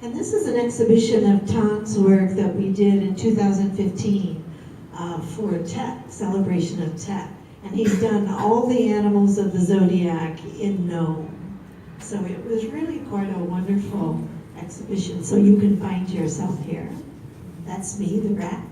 And this is an exhibition of Tan's work that we did in 2015 for Tet, celebration of Tet. And he's done all the animals of the zodiac in Nom. So it was really quite a wonderful exhibition. So you can find yourself here. That's me, the rat.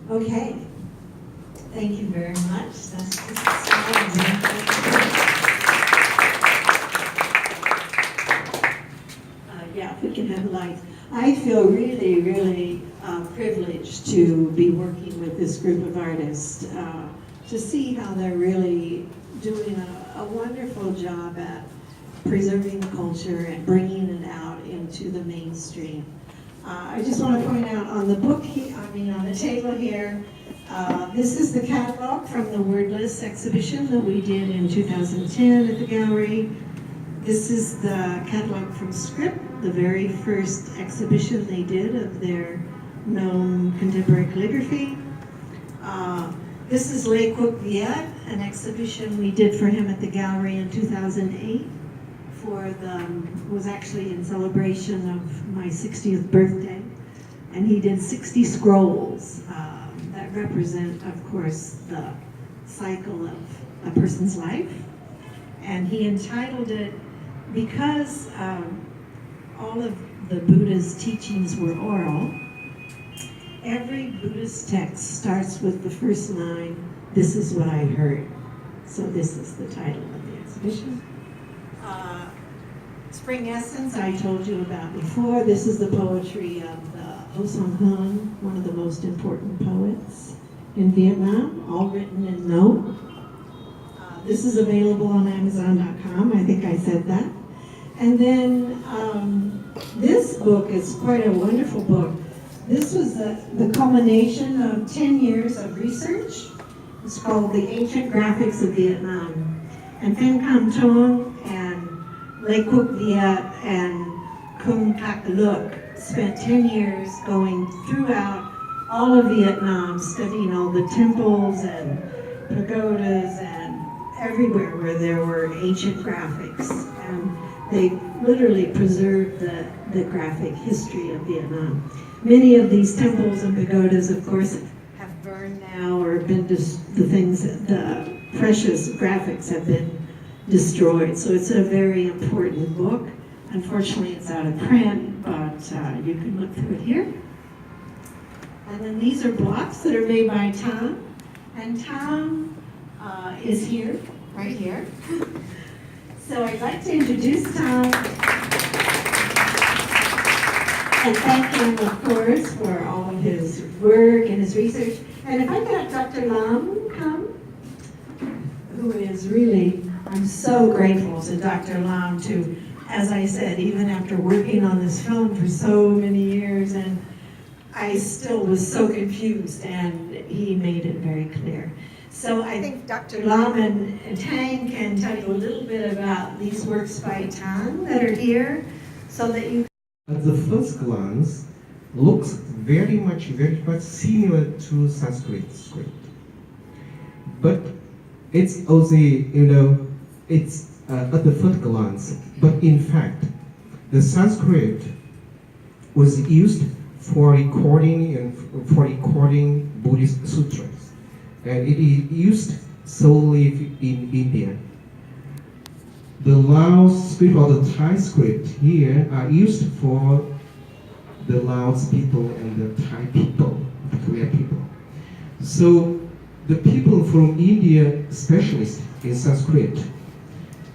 Okay, thank you very much. That's just a small example. Yeah, if we can have lights. I feel really, really privileged to be working with this group of artists, to see how they're really doing a wonderful job at preserving the culture and bringing it out into the mainstream. I just want to point out on the book, on the table here, this is the catalog from the Wordless exhibition that we did in 2010 at the gallery. This is the catalog from Script, the very first exhibition they did of their Nom contemporary calligraphy. This is Le Coq Viet, an exhibition we did for him at the gallery in 2008. Was actually in celebration of my 60th birthday, and he did 60 scrolls that represent, of course, the cycle of a person's life. And he entitled it, because all of the Buddha's teachings were oral, every Buddhist text starts with the first line, "This is what I heard." So this is the title of the exhibition. Spring Essence, I told you about before. This is the poetry of Ho Song Hun, one of the most important poets in Vietnam, all written in Nom. This is available on Amazon.com. I think I said that. And then this book is quite a wonderful book. This was the culmination of 10 years of research. It's called The Ancient Graphics of Vietnam. And Phan Cam Thong and Le Coq Viet and Kung Thach Loc spent 10 years going throughout all of Vietnam, studying all the temples and pagodas and everywhere where there were ancient graphics. And they literally preserved the graphic history of Vietnam. Many of these temples and pagodas, of course, have burned now or been the precious graphics have been destroyed. So it's a very important book. Unfortunately, it's out of print, but you can look through it here. And then these are blocks that are made by Tom. And Tom is here, right here. So I'd like to introduce Tom and thank him, of course, for all of his work and his research. And if I got Dr. Lam come, who is really, I'm so grateful to Dr. Lam to, as I said, even after working on this film for so many years, and I still was so confused, and he made it very clear. So I think Dr. Lam and Tang can tell you a little bit about these works by Tang that are here, so that you. At the first glance, looks very much similar to Sanskrit script, but it's also, it's at the first glance, but in fact, the Sanskrit was used for recording Buddhist sutras, and it is used solely in India. The Laos script or the Thai script here are used for the Laos people and the Thai people, the Khmer people. So the people from India, specialists in Sanskrit,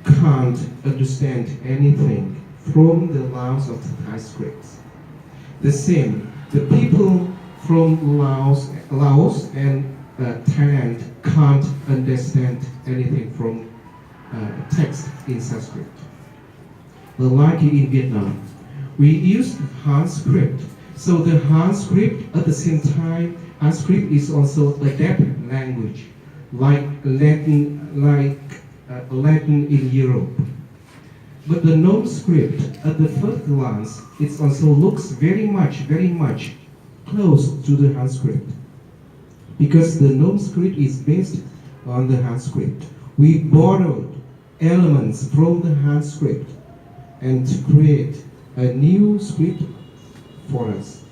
can't understand anything from the Laos of the Thai scripts. The same, the people from Laos and Thailand can't understand anything from text in Sanskrit. Like in Vietnam, we used Han script. So the Han script at the same time, Han script is also a deaf language, like Latin in Europe. But the Nom script, at the first glance, it also looks very much close to the Han script. Because the Nom script is based on the Han script. We borrowed elements from the Han script and to create a new script for us.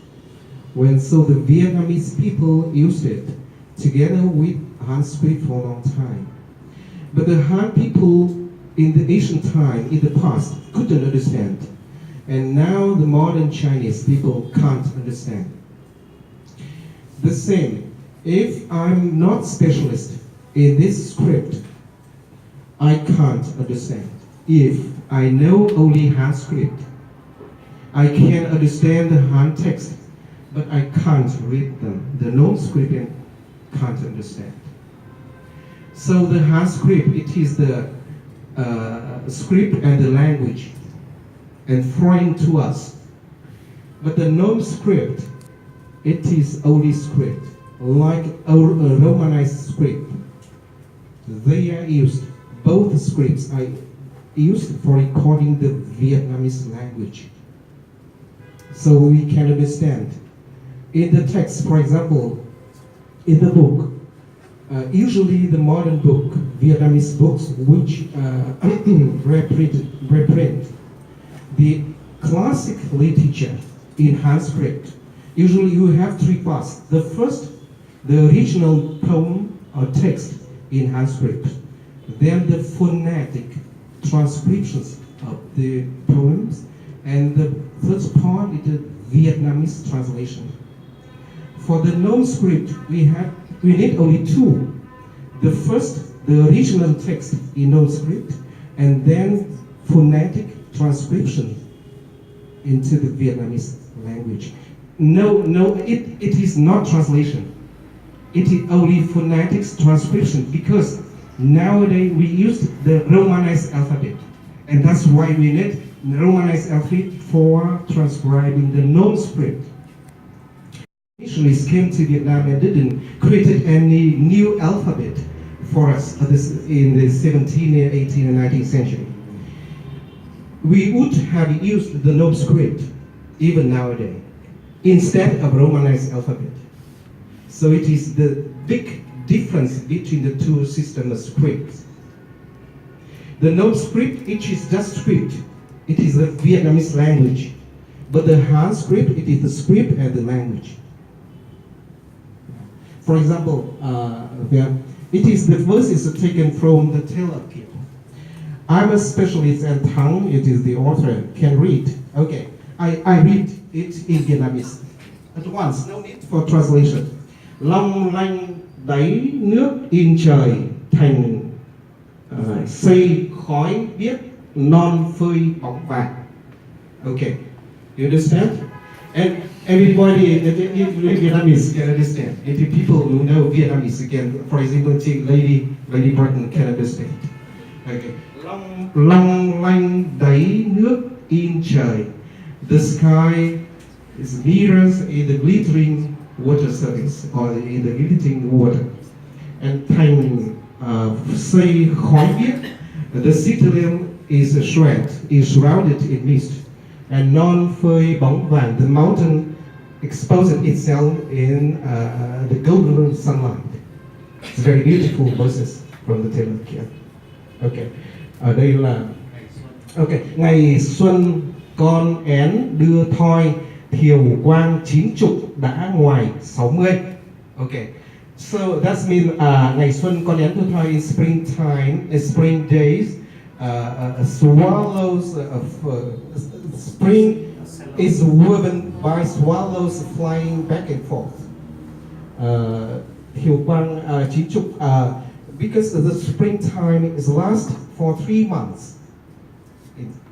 So the Vietnamese people used it together with Han script for a long time. But the Han people in the ancient time, in the past, couldn't understand. And now the modern Chinese people can't understand. The same, if I'm not specialist in this script, I can't understand. If I know only Han script, I can understand the Han text, but I can't read them. The Nom script can't understand. So the Han script, it is the script and the language and foreign to us. But the Nom script, it is only script, like a Romanized script. They are used, both scripts are used for recording the Vietnamese language. So we can understand. In the text, for example, in the book, usually the modern book, Vietnamese books, which reprint the classic literature in Han script, usually you have three parts. The first, the original poem or text in Han script. Then the phonetic transcriptions of the poems. And the third part is the Vietnamese translation. For the Nom script, we need only two. The first, the original text in Nom script, and then phonetic transcription into the Vietnamese language. No, it is not translation. It is only phonetics transcription, because nowadays we use the Romanized alphabet, and that's why we need the Romanized alphabet for transcribing the Nom script. Missionaries came to Vietnam and didn't create any new alphabet for us in the 17th, 18th, and 19th century. We would have used the Nom script even nowadays instead of Romanized alphabet. So it is the big difference between the two systems of scripts. The Nom script, it is just script. It is the Vietnamese language. But the Han script, it is the script and the language. For example, it is the verse is taken from the Tale of Gioi. I'm a specialist and Thang, it is the author, can read. Okay, I read it in Vietnamese. At once, no need for translation. Long lanh đáy nước in trời thành xây khói biếc non phơi bóng vàng. Okay, you understand? And everybody in Vietnamese can understand. And the people who know Vietnamese again, for example, take Lady Burton can understand. Okay. Long lanh đáy nước in trời. The sky is mirrors in the glittering water surface or in the glittering water. And thành xây khói biếc. The citadel is shrouded in mist. And non phơi bóng vàng, the mountain exposes itself in the golden sunlight. It's very beautiful verses from the Tale of Gioi. Okay, ở đây là ngày xuân con én đưa thoi thiều quang 90 đã ngoài 60. Okay, so that means ngày xuân con én đưa thoi in springtime, in spring days, swallows spring is woven by swallows flying back and forth. Thiều quang 90, because the springtime is last for 3 months.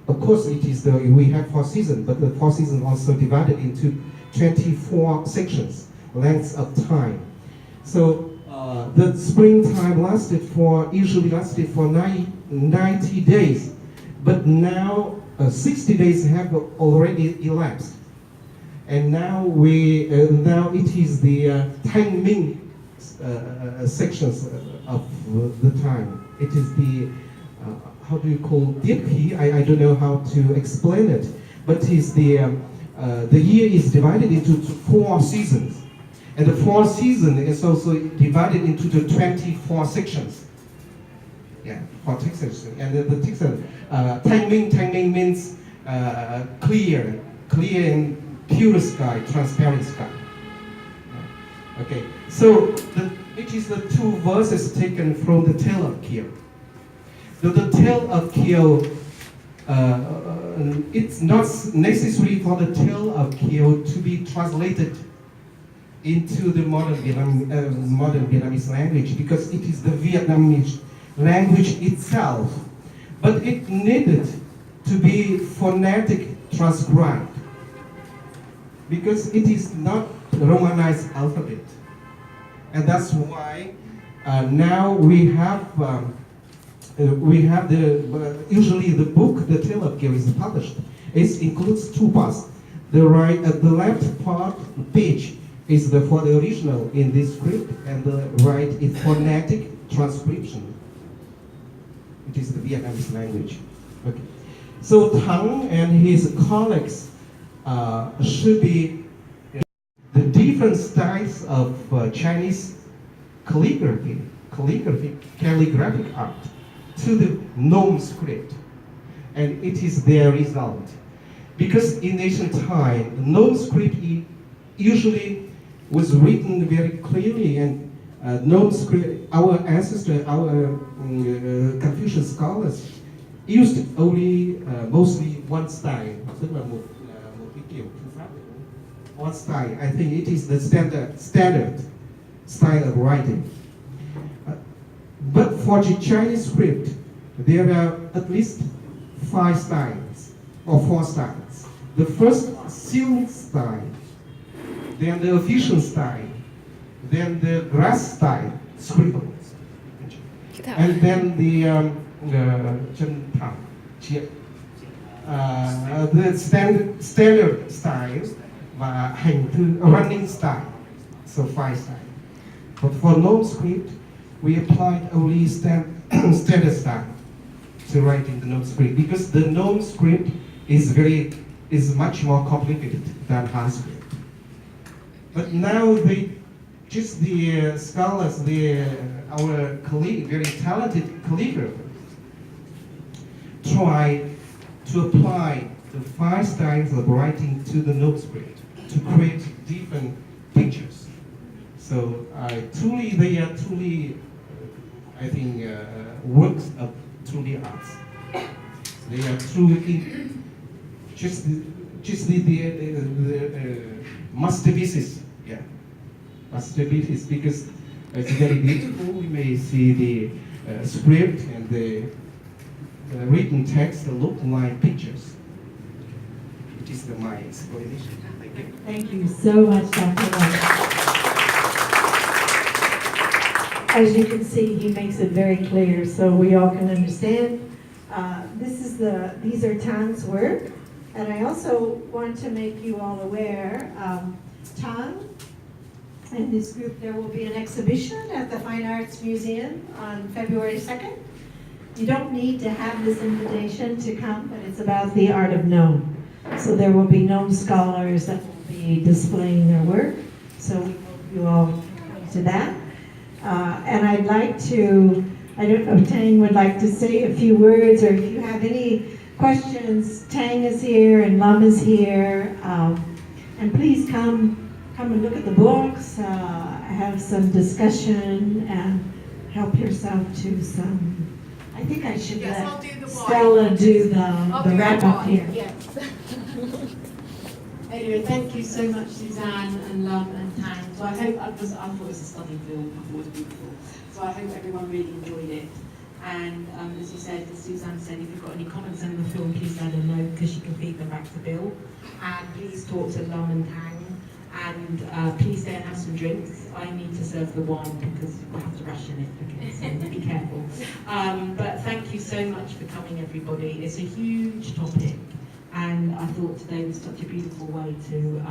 Of course, we have 4 seasons, but the 4 seasons also divided into 24 sections, lengths of time. So the springtime usually lasted for 90 days, but now 60 days have already elapsed, and now now it is the timing sections of the time. It is the how do you call it? I don't know how to explain it, but it is the year is divided into 4 seasons, and the 4th season is also divided into the 24 sections. Yeah, 4 sections, and the section timing means clear and pure sky, transparent sky. Okay, so it is the 2 verses taken from the Tale of Gioi. The Tale of Gioi, it's not necessary for the Tale of Gioi to be translated into the modern Vietnamese language, because it is the Vietnamese language itself, but it needed to be phonetic transcribed, because it is not Romanized alphabet, and that's why now we have the usually the book, the Tale of Gioi, is published. It includes 2 parts. The left part page is for the original in this script, and the right is phonetic transcription. It is the Vietnamese language. Okay. So Thắng and his colleagues should be the different styles of Chinese calligraphic art to the Nom script, and it is their result. Because in ancient time, the Nom script usually was written very clearly, and Nom script, our ancestors, our Confucian scholars used only mostly one style, tức là một cái kiểu thư pháp. One style. I think it is the standard style of writing. But for the Chinese script, there are at least 5 styles or 4 styles. The first, seal style, then the official style, then the grass style, scribble, and then the standard style và hành thư, running style, so 5 styles. But for Nom script, we applied only standard style to writing the Nom script, because the Nom script is much more complicated than Han script. But now the scholars, our very talented calligraphers, try to apply the 5 styles of writing to the Nom script to create different pictures. So they are truly, I think, works of truly arts. They are truly just the masterpieces. Yeah, masterpieces, because it's very beautiful. We may see the script and the written text look like pictures. It is my explanation. Thank you. Thank you so much, Dr. White. As you can see, he makes it very clear so we all can understand. These are Tan's work, and I also want to make you all aware, Tan and this group, there will be an exhibition at the Fine Arts Museum on February 2nd. You don't need to have this invitation to come, but it's about the Art of Nom. So there will be Nom scholars that will be displaying their work, so we hope you all come to that. And I'd like to, I don't know if Tang would like to say a few words, or if you have any questions. Tang is here and Lum is here. And please come and look at the books, have some discussion, and help yourself to some. I think I should let Stella do the wrap up here. Yes. Anyway, thank you so much, Suzane and Lum and Tang. So I thought it was a stunning film. I thought it was beautiful. So I hope everyone really enjoyed it. And as you said, as Suzane said, if you've got any comments on the film, please let her know, because she can feed them back to Bill. And please talk to Lum and Tang. And please stay and have some drinks. I need to serve the wine because we have to ration it. Okay, so be careful. But thank you so much for coming, everybody. It's a huge topic, and I thought today was such a beautiful way to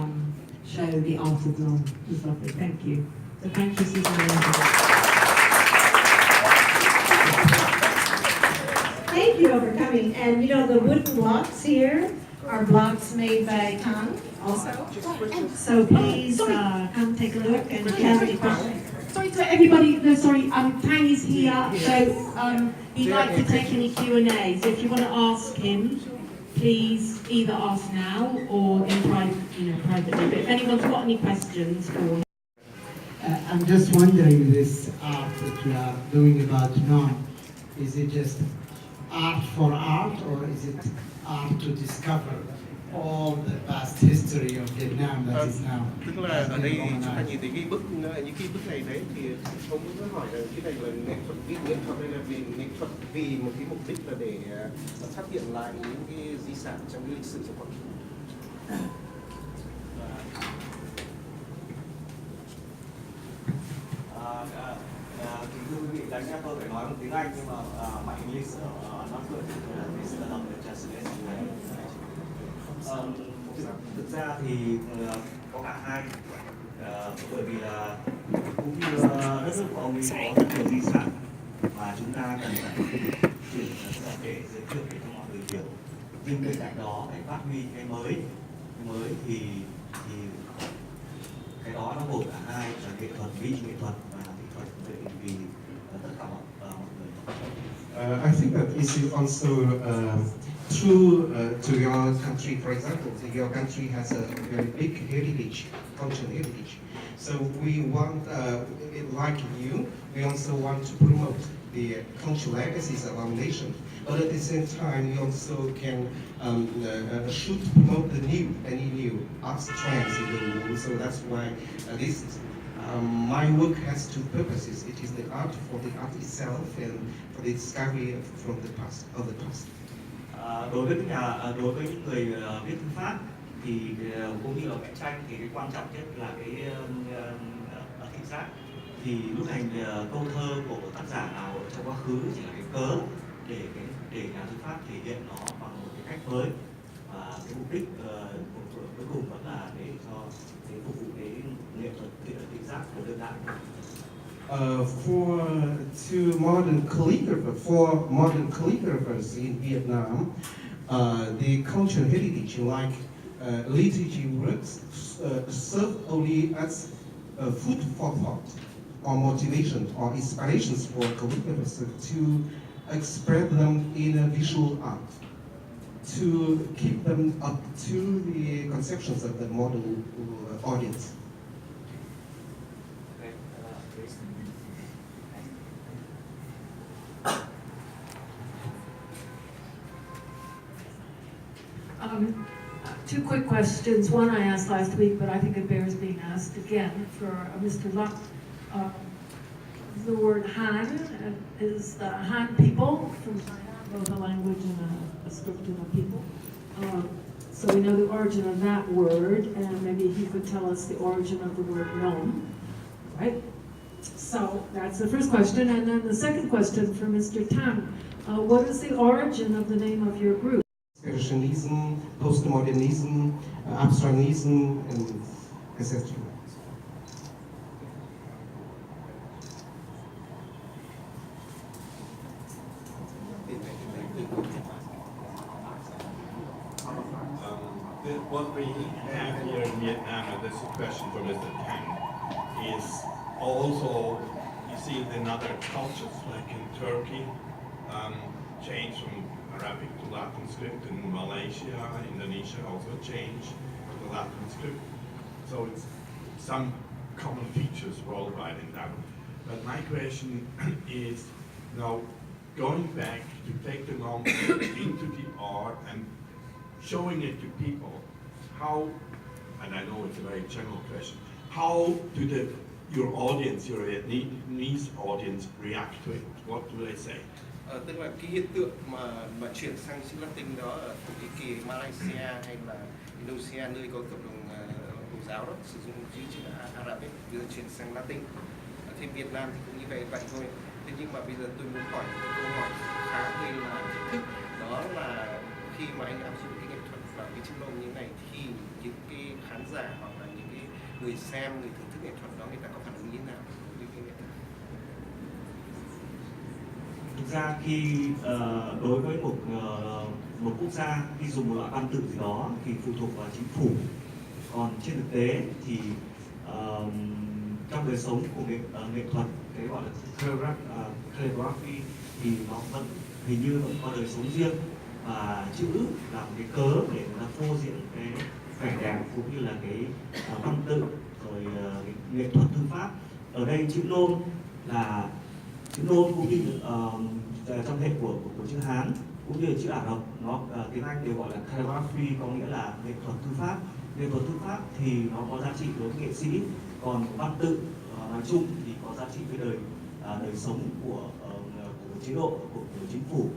show the art of nom. It was lovely. Thank you. So thank you, Suzane. Thank you for coming. And you know, the wooden blocks here are blocks made by Tang also. So please come take a look and if you have any questions. Sorry to everybody. No, sorry. Tang is here, so he'd like to take any Q&A. So if you want to ask him, please either ask now or in private, privately. But if anyone's got any questions for him. I'm just wondering, this art that you are doing about nom, is it just art for art, or is it art to discover all the past history of Vietnam that is now Tức là ở đây chúng ta nhìn thấy những cái bức này đấy thì ông muốn hỏi là cái này là nghệ thuật hay là vì một cái mục đích là để phát hiện lại những cái di sản trong cái lịch sử của con. Kính thưa quý vị, đáng nhẽ tôi phải nói bằng tiếng Anh nhưng mà my English not good. This is not the translation. Thực ra thì có cả hai, bởi vì là cũng như đất nước của ông ấy có rất nhiều di sản mà chúng ta cần phải chuyển để giới thiệu để cho mọi người hiểu. Nhưng bên cạnh đó để phát huy cái mới thì cái đó nó gồm cả hai, là nghệ thuật vì nghệ thuật và nghệ thuật vì tất cả mọi người. I think that is also true to your country. For example, your country has a very big heritage, cultural heritage. So we want, like you, we also want to promote the cultural legacies of our nation. But at the same time, we also can should promote any new art trends in the world. So that's why this is. My work has two purposes. It is the art for the art itself and for the discovery from the past, of the past. Đối với những người viết thư pháp thì cũng như là vẽ tranh thì cái quan trọng nhất là cái thị giác. Thì lúc này câu thơ của tác giả nào ở trong quá khứ chỉ là cái cớ để nhà thư pháp thể hiện nó bằng một cái cách mới, và cái mục đích cuối cùng vẫn là để cho phục vụ cái nghệ thuật thị giác của đương đại. For modern calligraphers in Vietnam, the cultural heritage, like literature works, serve only as food for thought, or motivation, or inspirations for calligraphers to express them in a visual art, to keep them up to the conceptions of the modern audience. Two quick questions. One I asked last week, but I think it bears being asked again for Mr. Luck. The word Han is the Han people from China, both a language and a script and a people. So we know the origin of that word, and maybe he could tell us the origin of the word nom, right? So that's the first question. And then the second question for Mr. Tang. What is the origin of the name of your group? Expressionism, postmodernism, abstractism, and etc. What we have here in Vietnam, and this is a question for Mr. Tang, is also, you see in other cultures, like in Turkey, change from Arabic to Latin script. In Malaysia, Indonesia also changed to the Latin script. So it's some common features worldwide in that. But my question is, now going back to take the nom into the art and showing it to people, how, and I know it's a very general question, how do your audience, your Vietnamese audience react to it? What do they say? Tức là cái hiện tượng mà chuyển sang chữ Latin đó ở Thổ Nhĩ Kỳ, Malaysia hay là Indonesia, nơi có cộng đồng Hồi giáo đó, sử dụng chữ Arabic, bây giờ chuyển sang Latin. Thì Việt Nam thì cũng như vậy thôi. Thế nhưng mà bây giờ tôi muốn hỏi một câu hỏi khá là thách thức, đó là khi mà anh áp dụng cái nghệ thuật vào cái chữ nôm như này thì những cái khán giả hoặc là những cái người xem, người thưởng thức nghệ thuật đó, người ta có phản ứng như thế nào với cái nghệ thuật? Thực ra khi đối với một quốc gia khi dùng một loại văn tự gì đó thì phụ thuộc vào chính phủ. Còn trên thực tế thì trong đời sống của nghệ thuật, cái gọi là calligraphy thì nó vẫn hình như vẫn có đời sống riêng, và chữ là một cái cớ để người ta phô diễn cái vẻ đẹp cũng như là cái văn tự, rồi cái nghệ thuật thư pháp. Ở đây chữ nôm cũng như trong hệ của chữ Hán cũng như chữ Ả Rập, nó tiếng Anh đều gọi là calligraphy, có nghĩa là nghệ thuật thư pháp. Nghệ thuật thư pháp thì nó có giá trị đối với nghệ sĩ, còn văn tự nói chung thì có giá trị với đời sống của chế độ, của chính phủ.